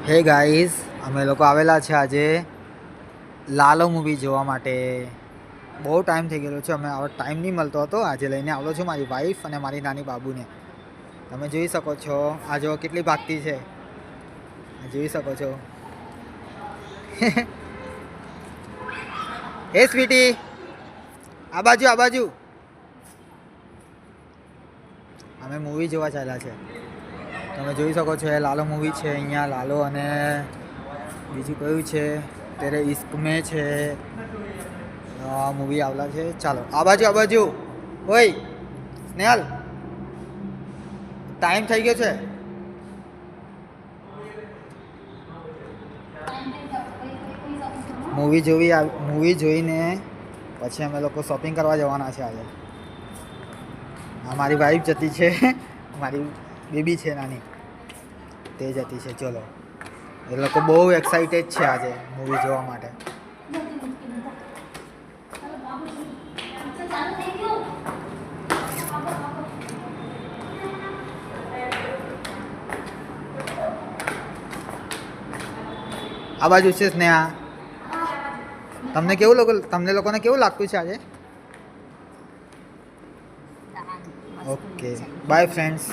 Hey guys, અમે લોકો આવેલા છે આજે લાલો મૂવી જોવા માટે. બહુ ટાઈમ થઈ ગયેલો છે, અમે આવો ટાઈમ નહીં મળતો હતો. આજે લઈને આવેલો છું મારી વાઈફ અને મારી નાની બાબુને. તમે જોઈ શકો છો, આ જો કેટલી ભાગતી છે, જોઈ શકો છો. હે સ્વીટી, આ બાજુ આ બાજુ. અમે મૂવી જોવા ચાલ્યા છે. તમે જોઈ શકો છો, એ લાલો મૂવી છે. અહીંયા લાલો અને બીજું કયું છે, તેરે ઇશ્ક મેં છે. મૂવી આવેલા છે. ચાલો આ બાજુ આ બાજુ. ઓય સ્નેહલ, ટાઈમ થઈ ગયો છે. મૂવી જોઈને પછી અમે લોકો શોપિંગ કરવા જવાના છે આજે. મારી વાઈફ જતી છે, મારી બેબી છે નાની, તે જતી છે. ચલો, એ લોકો બહુ એક્સાઇટેડ છે આજે મૂવી જોવા માટે. આ બાજુ છે સ્નેહા. તમને લોકોને કેવું લાગતું છે આજે? Okay, by friends.